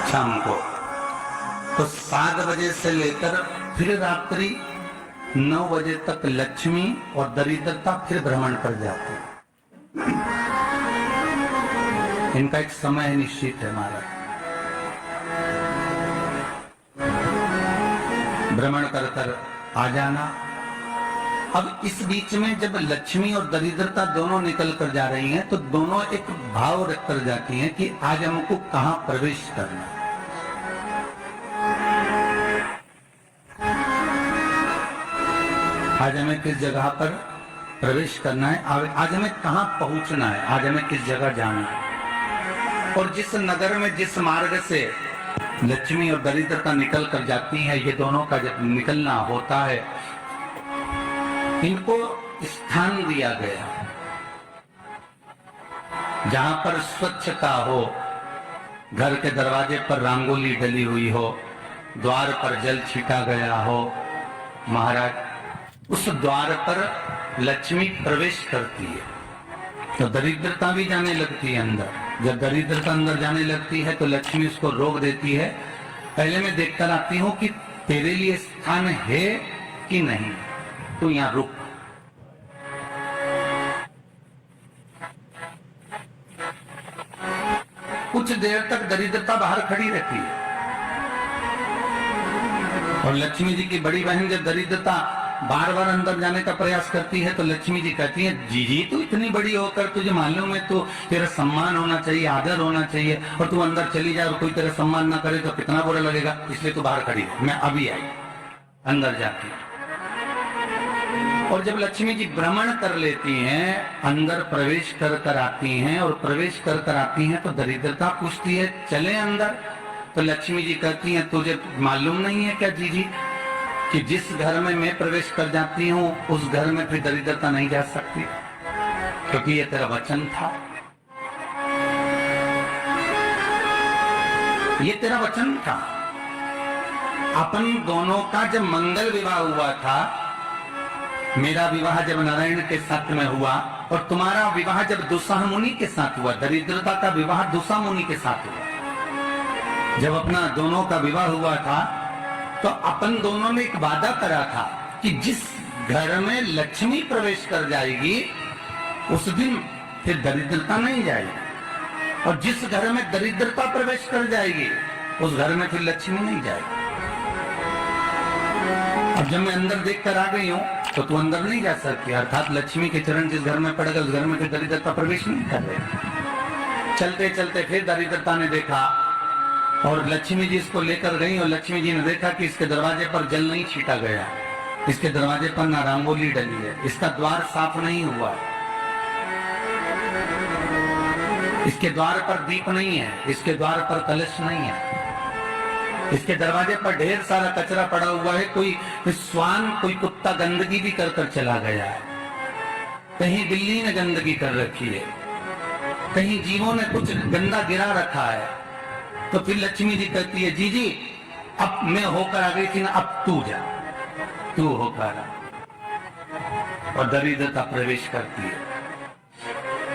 शाम को तो 7 बजे से लेकर फिर रात्रि 9 बजे तक लक्ष्मी और दरिद्रता फिर भ्रमण कर जाती है। इनका एक समय निश्चित है हमारा, भ्रमण कर कर आ जाना। अब इस बीच में जब लक्ष्मी और दरिद्रता दोनों निकल कर जा रही हैं तो दोनों एक भाव रख कर जाती हैं कि आज हमको कहां प्रवेश करना है। आज हमें किस जगह पर प्रवेश करना है, आज हमें कहां पहुंचना है, आज हमें किस जगह जाना है। और जिस नगर में जिस मार्ग से लक्ष्मी और दरिद्रता निकल कर जाती है, ये दोनों का जब निकलना होता है, इनको स्थान दिया गया जहां पर स्वच्छता हो, घर के दरवाजे पर रंगोली डली हुई हो, द्वार पर जल छीटा गया हो। महाराज उस द्वार पर लक्ष्मी प्रवेश करती है तो दरिद्रता भी जाने लगती है अंदर। जब दरिद्रता अंदर जाने लगती है तो लक्ष्मी उसको रोक देती है। पहले मैं देखकर आती हूं कि तेरे लिए स्थान है कि नहीं, तू यहां रुक। कुछ देर तक दरिद्रता बाहर खड़ी रहती है और लक्ष्मी जी की बड़ी बहन जब दरिद्रता बार बार अंदर जाने का प्रयास करती है तो लक्ष्मी जी कहती है, जीजी तू इतनी बड़ी होकर तुझे मालूम है तो तेरा सम्मान होना चाहिए, आदर होना चाहिए, और तू अंदर चली जाए और कोई तेरा सम्मान ना करे तो कितना बुरा लगेगा, इसलिए तू बाहर खड़ी है। मैं अभी आई अंदर जाती। और जब लक्ष्मी जी भ्रमण कर लेती हैं, अंदर प्रवेश कर कर आती हैं, और प्रवेश कर कर आती हैं तो दरिद्रता पूछती है चले अंदर। तो लक्ष्मी जी कहती हैं, तुझे मालूम नहीं है क्या जीजी कि जिस घर में मैं प्रवेश कर जाती हूँ उस घर में फिर दरिद्रता नहीं जा सकती, क्योंकि ये तेरा वचन था, ये तेरा वचन था। अपन दोनों का जब मंगल विवाह हुआ था, मेरा विवाह जब नारायण के साथ में हुआ और तुम्हारा विवाह जब दुस्साह मुनि के साथ हुआ, दरिद्रता का विवाह दुस्साह मुनि के साथ हुआ। जब अपना दोनों का विवाह हुआ था तो अपन दोनों ने एक वादा करा था कि जिस घर में लक्ष्मी प्रवेश कर जाएगी उस दिन फिर दरिद्रता नहीं जाएगी, और जिस घर में दरिद्रता प्रवेश कर जाएगी उस घर में फिर लक्ष्मी नहीं जाएगी। अब जब मैं अंदर देख कर आ गई हूं तो तू अंदर नहीं जा सकती, अर्थात लक्ष्मी के चरण जिस घर में पड़ गए उस घर में फिर दरिद्रता प्रवेश नहीं कर रहे। चलते चलते फिर दरिद्रता ने देखा और लक्ष्मी जी इसको लेकर गई, और लक्ष्मी जी ने देखा कि इसके दरवाजे पर जल नहीं छीटा गया, इसके दरवाजे पर ना रंगोली डली है, इसका द्वार साफ नहीं हुआ, इसके द्वार पर दीप नहीं है, इसके द्वार पर कलश नहीं है, इसके दरवाजे पर ढेर सारा कचरा पड़ा हुआ है, कोई श्वान कोई कुत्ता गंदगी भी कर कर चला गया है, कहीं बिल्ली ने गंदगी कर रखी है, कहीं जीवों ने कुछ गंदा गिरा रखा है। तो फिर लक्ष्मी जी कहती है, जीजी अब मैं होकर आ गई थी ना, अब तू जा, तू होकर आ। और दरिद्रता प्रवेश करती है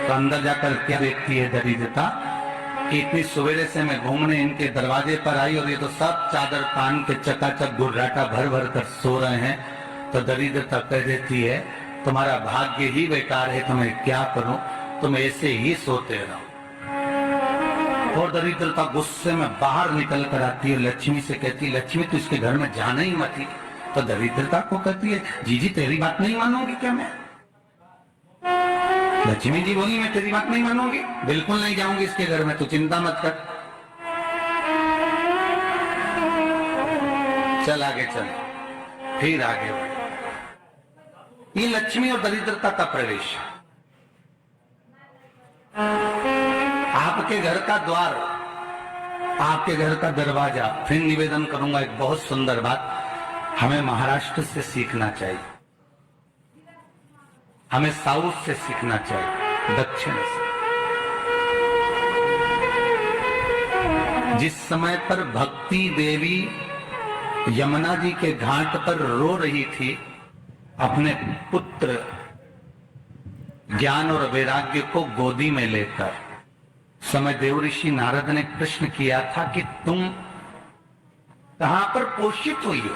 तो अंदर जाकर क्या देखती है दरिद्रता कि इतनी सवेरे से मैं घूमने इनके दरवाजे पर आई और ये तो सब चादर तान के चकाचक गुर्राटा भर भर कर सो रहे हैं। तो दरिद्रता कह देती है, तुम्हारा भाग्य ही बेकार है, तो मैं क्या करूं, तुम ऐसे ही सोते रहो। और दरिद्रता गुस्से में बाहर निकल कर आती है, लक्ष्मी से कहती है, लक्ष्मी तू इसके घर में जाना ही मत। तो दरिद्रता को कहती है, जीजी तेरी बात नहीं मानूंगी क्या मैं? लक्ष्मी जी बोली, मैं तेरी बात नहीं मानूंगी, बिल्कुल नहीं जाऊंगी इसके घर में, तू चिंता मत कर, चल आगे चल। फिर आगे बढ़। ये लक्ष्मी और दरिद्रता का प्रवेश। आपके घर का द्वार, आपके घर का दरवाजा। फिर निवेदन करूंगा एक बहुत सुंदर बात, हमें महाराष्ट्र से सीखना चाहिए, हमें साउथ से सीखना चाहिए, दक्षिण से। जिस समय पर भक्ति देवी यमुना जी के घाट पर रो रही थी, अपने पुत्र ज्ञान और वैराग्य को गोदी में लेकर, समय देव ऋषि नारद ने प्रश्न किया था कि तुम कहां पर पोषित हुई हो,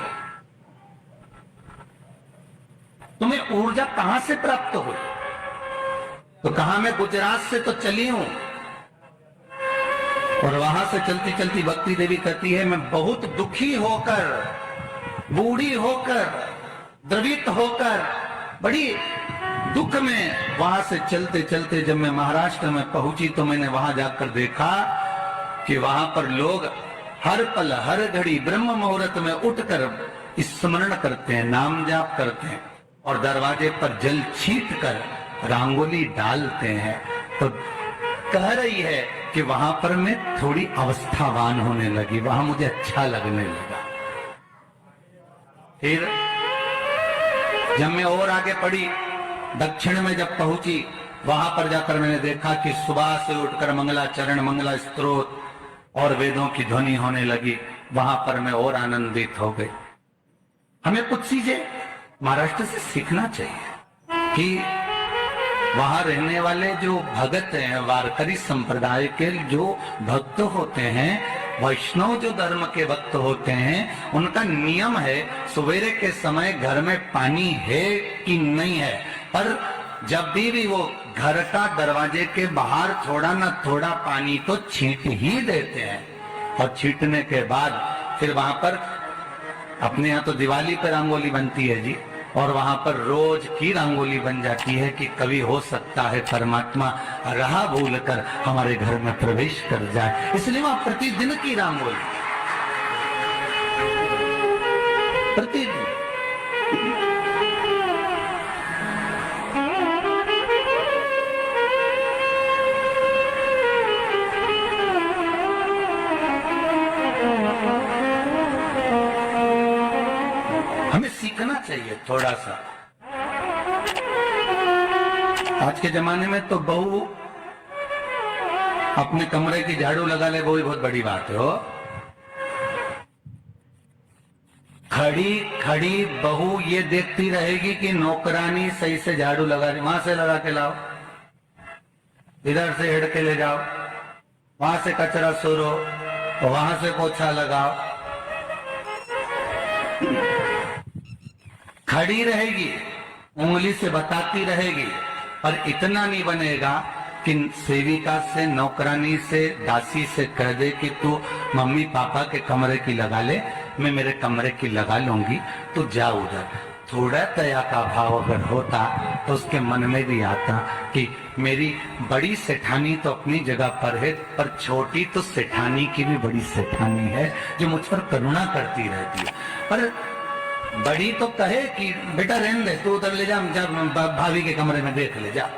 तुम्हें ऊर्जा कहां से प्राप्त हुई? तो कहा मैं गुजरात से तो चली हूं, और वहां से चलती चलती भक्ति देवी कहती है मैं बहुत दुखी होकर, बूढ़ी होकर, द्रवित होकर, बड़ी दुख में वहां से चलते चलते जब मैं महाराष्ट्र में पहुंची तो मैंने वहां जाकर देखा कि वहां पर लोग हर पल हर घड़ी ब्रह्म मुहूर्त में उठकर स्मरण करते हैं, नाम जाप करते हैं और दरवाजे पर जल छींट कर रंगोली डालते हैं। तो कह रही है कि वहां पर मैं थोड़ी अवस्थावान होने लगी, वहां मुझे अच्छा लगने लगा। फिर जब मैं और आगे पढ़ी, दक्षिण में जब पहुंची, वहां पर जाकर मैंने देखा कि सुबह से उठकर मंगलाचरण, मंगला स्तोत्र और वेदों की ध्वनि होने लगी। वहां पर मैं और आनंदित हो गई। हमें कुछ चीजें महाराष्ट्र से सीखना चाहिए कि वहां रहने वाले जो भगत हैं, वारकरी संप्रदाय के जो भक्त होते हैं, वैष्णव जो धर्म के भक्त होते हैं, उनका नियम है सवेरे के समय घर में पानी है कि नहीं है, पर जब भी वो घर का दरवाजे के बाहर थोड़ा ना थोड़ा पानी तो छींट ही देते हैं। और छींटने के बाद फिर वहां पर अपने यहाँ तो दिवाली पर रंगोली बनती है जी, और वहां पर रोज की रंगोली बन जाती है कि कभी हो सकता है परमात्मा राह भूल कर हमारे घर में प्रवेश कर जाए, इसलिए वहां प्रतिदिन की रंगोली, प्रतिदिन। हमें सीखना चाहिए थोड़ा सा। आज के जमाने में तो बहू अपने कमरे की झाड़ू लगा ले, वो ही बहुत बड़ी बात है। हो खड़ी खड़ी बहू ये देखती रहेगी कि नौकरानी सही से झाड़ू लगा रही, वहां से लगा के लाओ, इधर से हिड़ के ले जाओ, वहां से कचरा सोरो, वहां से पोछा लगाओ। खड़ी रहेगी, उंगली से बताती रहेगी, पर इतना नहीं बनेगा कि सेविका से, नौकरानी से, दासी से कह दे कि तू मम्मी पापा के कमरे की लगा ले, मैं मेरे कमरे की लगा लूंगी, तू जा उधर। थोड़ा दया का भाव अगर होता तो उसके मन में भी आता कि मेरी बड़ी सेठानी तो अपनी जगह पर है, पर छोटी तो सेठानी की भी बड़ी सेठानी है जो मुझ पर करुणा करती रहती है। पर बड़ी तो कहे कि बेटा रहने दे, तू उधर ले जा, भाभी के कमरे में देख ले जा,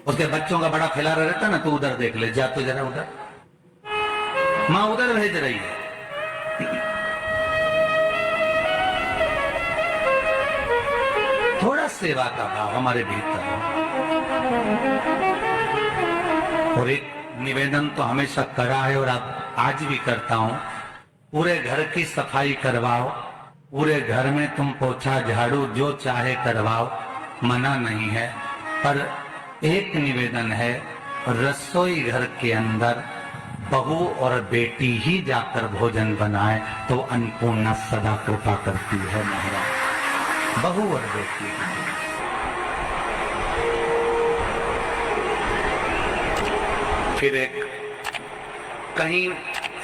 उसके बच्चों का बड़ा खिलारा रहता ना, तू उधर देख ले जा, तू जरा उधर, माँ उधर भेज रही है। थोड़ा सेवा का भाव हमारे भीतर। और एक निवेदन तो हमेशा करा है और आज भी करता हूं, पूरे घर की सफाई करवाओ, पूरे घर में तुम पोछा झाड़ू जो चाहे करवाओ, मना नहीं है, पर एक निवेदन है, रसोई घर के अंदर बहू और बेटी ही जाकर भोजन बनाए तो अन्नपूर्णा सदा कृपा करती है महाराज। बहू और बेटी। फिर एक कहीं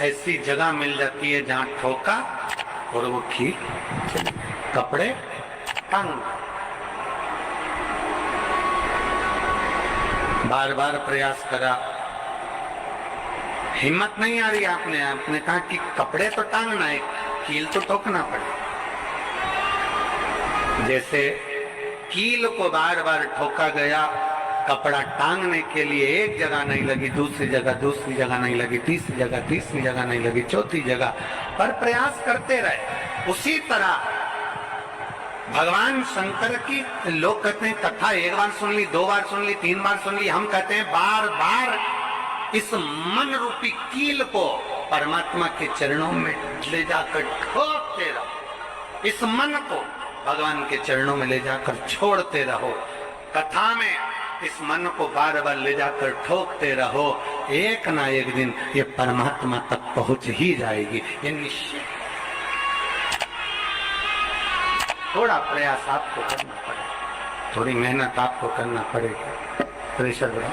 ऐसी जगह मिल जाती है जहां ठोका और वो खीर, कपड़े तंग, बार बार प्रयास करा, हिम्मत नहीं आ रही। आपने कहा कि कपड़े तो टांगना है, कील तो ठोकना पड़े। जैसे कील को बार बार ठोका गया, कपड़ा टांगने के लिए एक जगह नहीं लगी, दूसरी जगह नहीं लगी, तीसरी जगह नहीं लगी, चौथी जगह पर प्रयास करते रहे। उसी तरह भगवान शंकर की, लोग कहते हैं कथा एक बार सुन ली, 2 बार सुन ली, 3 बार सुन ली, हम कहते हैं बार बार इस मन रूपी कील को परमात्मा के चरणों में ले जाकर ठोकते रहो। इस मन को भगवान के चरणों में ले जाकर छोड़ते रहो। कथा में इस मन को बार बार ले जाकर ठोकते रहो, एक ना एक दिन ये परमात्मा तक पहुंच ही जाएगी, ये निश्चित। थोड़ा प्रयास आपको करना पड़ेगा, थोड़ी मेहनत आपको करना पड़ेगी, प्रेशर बढ़ा,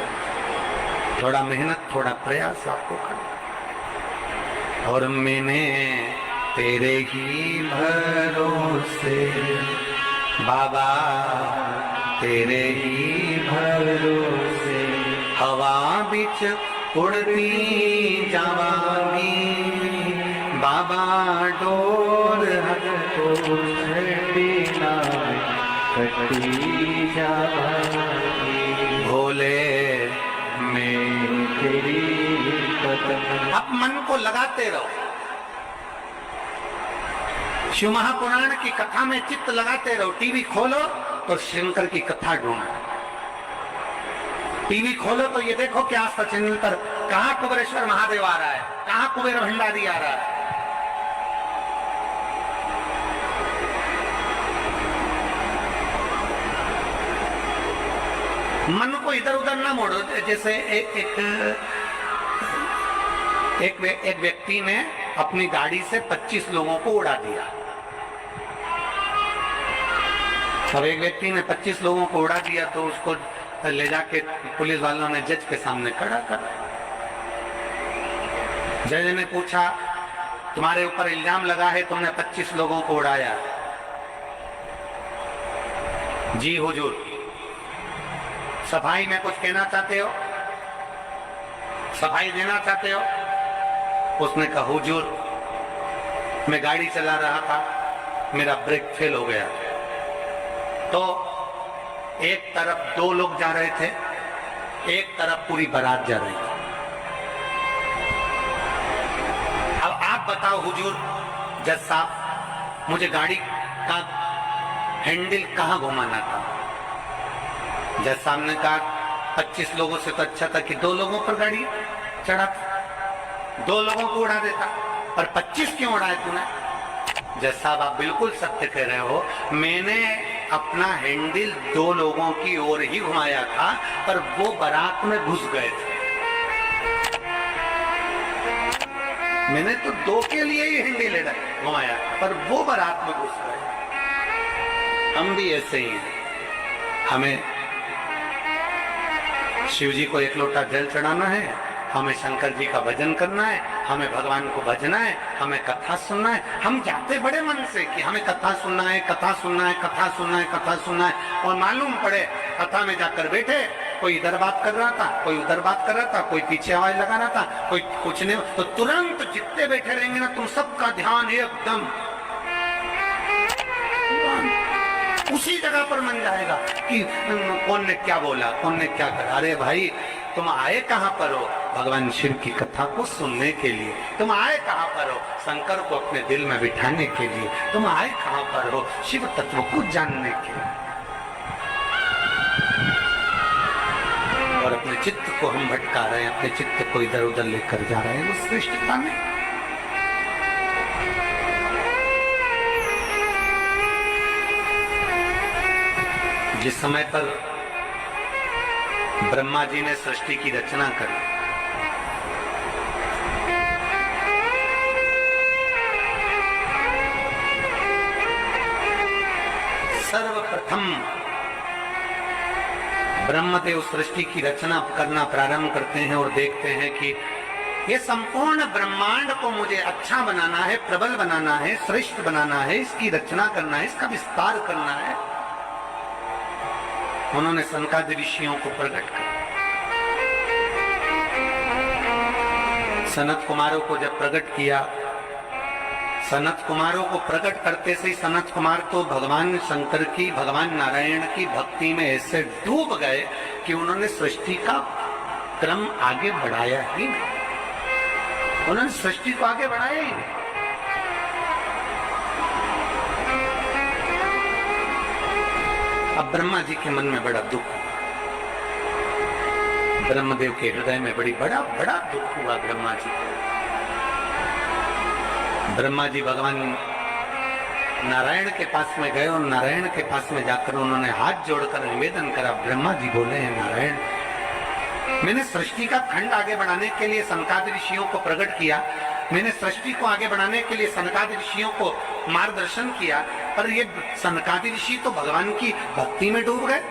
थोड़ा मेहनत थोड़ा प्रयास आपको करना। और मैंने तेरे ही भरोसे बाबा, तेरे ही भरोसे हवा बिच उड़ती जवानी बाबा, डोर हको कटी जवानी भोले मैं तेरी कदम। अब मन को लगाते रहो, शिव महापुराण की कथा में चित्त लगाते रहो। टीवी खोलो तो शंकर की कथा ढूंढो, टीवी खोलो तो ये देखो कि आस्था चैनल पर कहां कुबेरेश्वर महादेव आ रहा है, कहां कुबेर भंडारी आ रहा है। मन को इधर उधर ना मोड़ो। जैसे एक व्यक्ति ने अपनी गाड़ी से 25 लोगों को उड़ा दिया। अब एक व्यक्ति ने 25 लोगों को उड़ा दिया तो उसको ले जाके पुलिस वालों ने जज के सामने खड़ा कर। जज ने पूछा, तुम्हारे ऊपर इल्जाम लगा है तुमने 25 लोगों को उड़ाया। जी हुजूर। सफाई में कुछ कहना चाहते हो, सफाई देना चाहते हो? उसने कहा, हुजूर मैं गाड़ी चला रहा था, मेरा ब्रेक फेल हो गया, तो एक तरफ 2 लोग जा रहे थे, एक तरफ पूरी बारात जा रही थी। अब आप बताओ हुजूर, जज साहब, मुझे गाड़ी का हैंडल कहां घुमाना था? जज साहब ने कहा, 25 लोगों से तो अच्छा था कि 2 लोगों पर गाड़ी चढ़ा, 2 लोगों को उड़ा देता, पर 25 क्यों उड़ाए तूने? जज साहब, आप बिल्कुल सत्य कह रहे हो, मैंने अपना हैंडल 2 लोगों की ओर ही घुमाया था, पर वो बारात में घुस गए थे। मैंने तो 2 के लिए ही हैंडल घुमाया, पर वो बारात में घुस गए। हम भी ऐसे ही हैं, हमें शिव जी को 1 लोटा जल चढ़ाना है, हमें शंकर जी का भजन करना है, हमें भगवान को भजना है, हमें कथा सुनना है। हम जाते बड़े मन से कि हमें कथा सुनना है, कथा सुनना है, कथा सुनना है, कथा सुनना है, और मालूम पड़े कथा में जाकर बैठे, कोई इधर बात कर रहा था, कोई उधर बात कर रहा था, कोई पीछे आवाज लगा रहा था, कोई कुछ नहीं, तो तुरंत जितने बैठे रहेंगे ना, तुम सबका ध्यान एकदम उसी जगह पर मन जाएगा कि कौन ने क्या बोला, कौन ने क्या करा। अरे भाई, तुम आए कहां पर हो? भगवान शिव की कथा को सुनने के लिए। तुम आए कहां पर हो? शंकर को अपने दिल में बिठाने के लिए। तुम आए कहां पर हो? शिव तत्व को जानने के लिए। और अपने चित्त को हम भटका रहे हैं, अपने चित्त को इधर उधर लेकर जा रहे हैं, वो श्रेष्ठता नहीं। जिस समय पर ब्रह्मा जी ने सृष्टि की रचना करी, सर्वप्रथम ब्रह्मदेव सृष्टि की रचना करना प्रारंभ करते हैं और देखते हैं कि ये संपूर्ण ब्रह्मांड को मुझे अच्छा बनाना है, प्रबल बनाना है, श्रेष्ठ बनाना है, इसकी रचना करना है, इसका विस्तार करना है। उन्होंने सनकादि ऋषियों को प्रकट किया। सनत कुमारों को जब प्रकट किया, सनत कुमारों को प्रकट करते से सनत कुमार तो भगवान शंकर की, भगवान नारायण की भक्ति में ऐसे डूब गए कि उन्होंने सृष्टि का क्रम आगे बढ़ाया ही नहीं। उन्होंने सृष्टि को आगे बढ़ाया ही नहीं। अब ब्रह्मा जी के मन में बड़ा दुख, ब्रह्मदेव के हृदय में बड़ा दुख हुआ ब्रह्मा जी को। ब्रह्मा जी भगवान नारायण के पास में गए और नारायण के पास में जाकर उन्होंने हाथ जोड़कर निवेदन करा। ब्रह्मा जी बोले हैं, नारायण, मैंने सृष्टि का खंड आगे बढ़ाने के लिए सनकादि ऋषियों को प्रकट किया, मैंने सृष्टि को आगे बढ़ाने के लिए सनकादि ऋषियों को मार्गदर्शन किया, पर ये सनकादि ऋषि तो भगवान की भक्ति में डूब गए,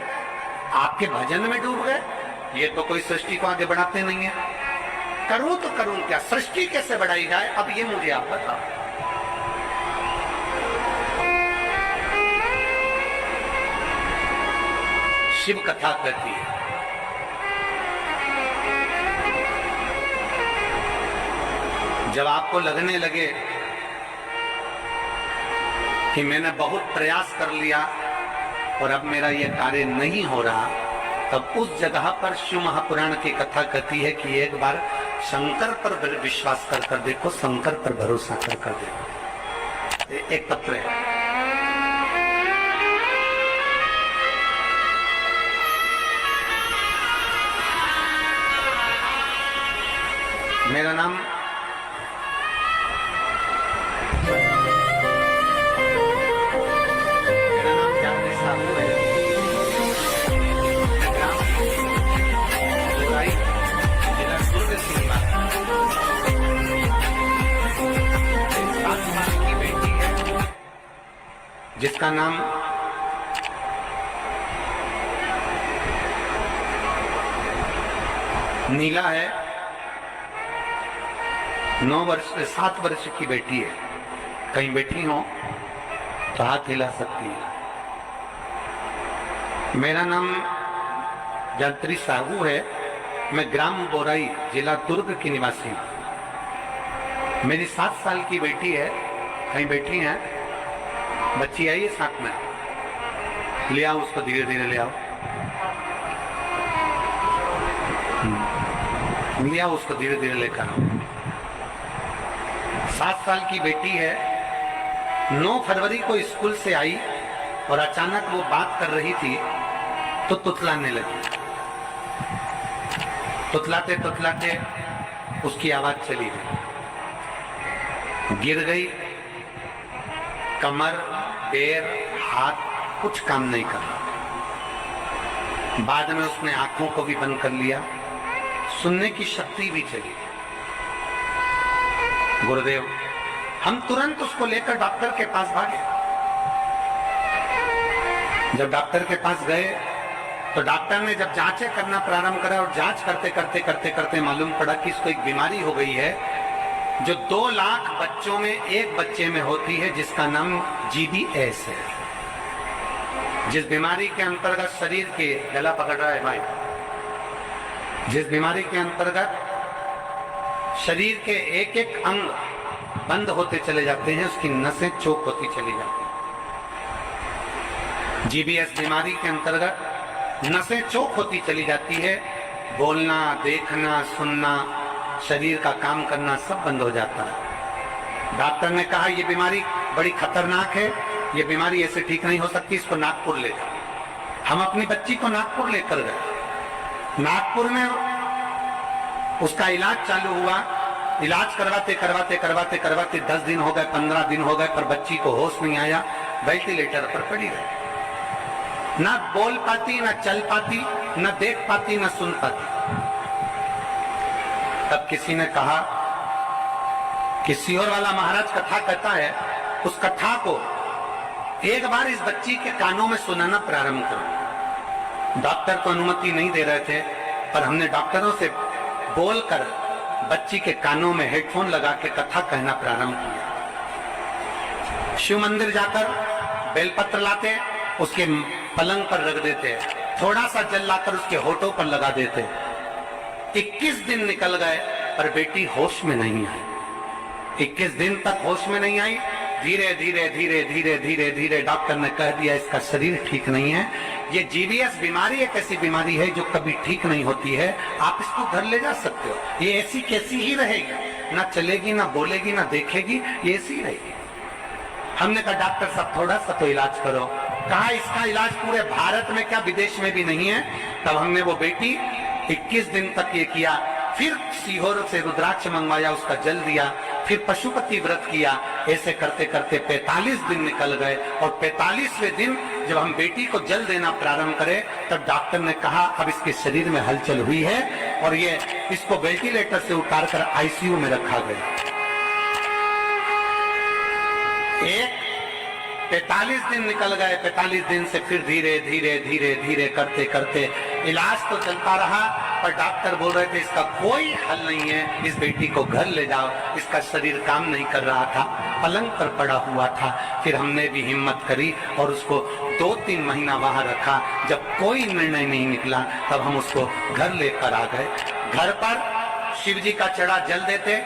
आपके भजन में डूब गए, ये तो कोई सृष्टि को आगे बढ़ाते नहीं है। करूं तो करूं क्या, सृष्टि कैसे बढ़ाई जाए, अब ये मुझे आप बताओ। शिव कथा कहती है, जब आपको लगने लगे कि मैंने बहुत प्रयास कर लिया और अब मेरा यह कार्य नहीं हो रहा, तब उस जगह पर शिव महापुराण की कथा कहती है कि एक बार शंकर पर विश्वास कर देखो, शंकर पर भरोसा कर देखो। एक पत्र है, मेरा नाम जिसका नाम नीला है, 7 वर्ष की बेटी है। कहीं बैठी हो तो हाथ हिला सकती है। मेरा नाम जंत्री साहू है, मैं ग्राम बोराई जिला दुर्ग की निवासी हूं। मेरी 7 साल की बेटी है, कहीं बैठी है, बच्ची आई है साथ में, ले आओ उसको, धीरे धीरे ले आओ, ले आओ उसको, धीरे धीरे लेकर आओ। 7 साल की बेटी है, 9 फरवरी को स्कूल से आई और अचानक वो बात कर रही थी तो तुतलाने लगी। तुतलाते तुतलाते उसकी आवाज चली गई, गिर गई, कमर, पैर, हाथ कुछ काम नहीं कर रहा। बाद में उसने आंखों को भी बंद कर लिया, सुनने की शक्ति भी चली। गुरुदेव, हम तुरंत उसको लेकर डॉक्टर के पास भागे। जब डॉक्टर के पास गए तो डॉक्टर ने जब जांचें करना प्रारंभ करा और जांच करते करते करते करते मालूम पड़ा कि इसको एक बीमारी हो गई है जो 2 लाख बच्चों में एक बच्चे में होती है, जिसका नाम GBS है। जिस बीमारी के अंतर्गत शरीर के, गला पकड़ रहा है भाई, जिस बीमारी के अंतर्गत शरीर के एक एक अंग बंद होते चले जाते हैं, उसकी नसें चोक होती चली जाती हैं। GBS बीमारी के अंतर्गत नसें चोक होती चली जाती है, बोलना, देखना, सुनना, शरीर का काम करना सब बंद हो जाता है। डॉक्टर ने कहा ये बीमारी बड़ी खतरनाक है, ये बीमारी ऐसे ठीक नहीं हो सकती, इसको नागपुर ले जाओ। हम अपनी बच्ची को नागपुर लेकर गए। नागपुर में उसका इलाज चालू हुआ। इलाज करवाते करवाते करवाते करवाते 10 दिन हो गए, 15 दिन हो गए, पर बच्ची को होश नहीं आया, वेंटिलेटर पर पड़ी रही। ना बोल पाती, ना चल पाती, ना देख पाती, ना सुन पाती। तब किसी ने कहा कि सीहोर वाला महाराज कथा कहता है, उस कथा को एक बार इस बच्ची के कानों में सुनाना प्रारंभ करो। डॉक्टर को अनुमति नहीं दे रहे थे, पर हमने डॉक्टरों से बोलकर बच्ची के कानों में हेडफोन लगा के कथा कहना प्रारंभ किया। शिव मंदिर जाकर बेलपत्र लाते, उसके पलंग पर रख देते, थोड़ा सा जल लाकर उसके होठों पर लगा देते। 21 दिन निकल गए पर बेटी होश में नहीं आई। 21 दिन तक होश में नहीं आई। धीरे धीरे धीरे धीरे धीरे धीरे डॉक्टर ने कह दिया इसका शरीर ठीक नहीं है, ये GBS बीमारी एक ऐसी बीमारी है जो कभी ठीक नहीं होती है, आप इसको घर ले जा सकते हो, ये ऐसी कैसी ही रहेगी, ना चलेगी, ना बोलेगी, ना देखेगी, ये ऐसी रहेगी। हमने कहा डॉक्टर साहब थोड़ा सा तो इलाज करो। कहा इसका इलाज पूरे भारत में क्या विदेश में भी नहीं है। तब हमने वो बेटी 21 दिन तक ये किया, फिर सीहोर से रुद्राक्ष मंगवाया, उसका जल दिया, फिर पशुपति व्रत किया। ऐसे करते करते 45 दिन निकल गए और 45वें दिन जब हम बेटी को जल देना प्रारंभ करें तब डॉक्टर ने कहा अब इसके शरीर में हलचल हुई है और ये इसको वेंटिलेटर से उतारकर आईसीयू में रखा गया। 45 दिन निकल गए। 45 दिन से फिर धीरे धीरे धीरे धीरे करते करते इलाज तो चलता रहा, पर डॉक्टर बोल रहे थे इसका कोई हल नहीं है, इस बेटी को घर ले जाओ। इसका शरीर काम नहीं कर रहा था, पलंग पर पड़ा हुआ था। फिर हमने भी हिम्मत करी और उसको 2-3 महीना वहां रखा। जब कोई निर्णय नहीं निकला तब हम उसको घर लेकर आ गए। घर पर शिव जी का चढ़ा जल देते,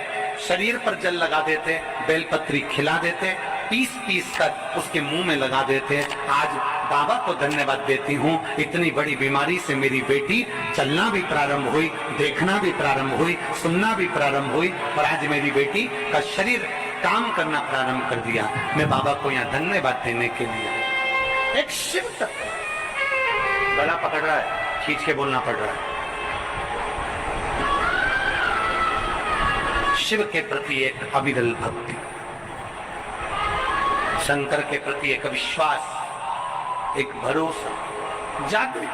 शरीर पर जल लगा देते, बेलपत्री खिला देते, पीस पीस कर उसके मुंह में लगा देते। आज बाबा को धन्यवाद देती हूँ, इतनी बड़ी बीमारी से मेरी बेटी चलना भी प्रारंभ हुई, देखना भी प्रारंभ हुई, सुनना भी प्रारंभ हुई और आज मेरी बेटी का शरीर काम करना प्रारंभ कर दिया। मैं बाबा को यहाँ धन्यवाद देने के लिए एक शिव तत्व गला पकड़ रहा है, खींच के बोलना पड़ रहा है। शिव के प्रति एक अविरल भक्ति, शंकर के प्रति एक विश्वास, एक भरोसा जागृत।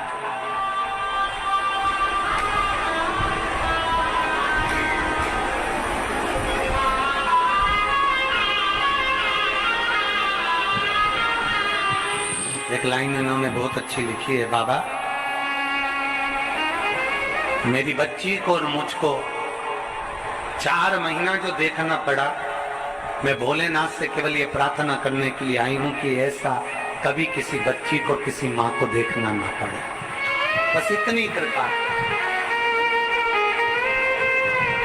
एक लाइन इन्होंने बहुत अच्छी लिखी है, बाबा मेरी बच्ची को और मुझको 4 महीना जो देखना पड़ा, मैं भोलेनाथ से केवल ये प्रार्थना करने के लिए आई हूं कि ऐसा कभी किसी बच्ची को, किसी माँ को देखना ना पड़े। बस इतनी कृपा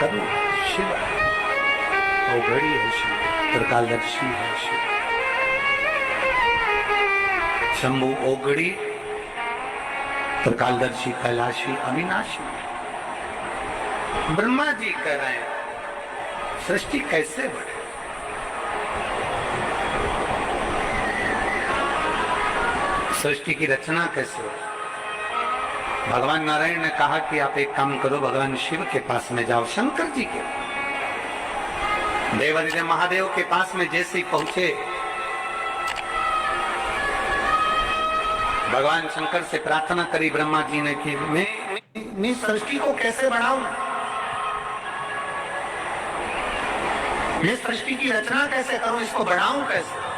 करो। शिव ओघड़ी है, शिव त्रिकालदर्शी है, शिव शंभु ओघड़ी, त्रिकालदर्शी, कैलाशी, अविनाशी। ब्रह्मा जी कह रहे हैं सृष्टि कैसे बढ़े, सृष्टि की रचना कैसे हो। भगवान नारायण ने कहा कि आप एक काम करो, भगवान शिव के पास में जाओ, शंकर जी के, देवादिदेव महादेव के पास में जैसे ही पहुंचे, भगवान शंकर से प्रार्थना करी ब्रह्मा जी ने कि मैं सृष्टि को कैसे बढ़ाऊं, मैं सृष्टि की रचना कैसे करूं, इसको बढ़ाऊं कैसे।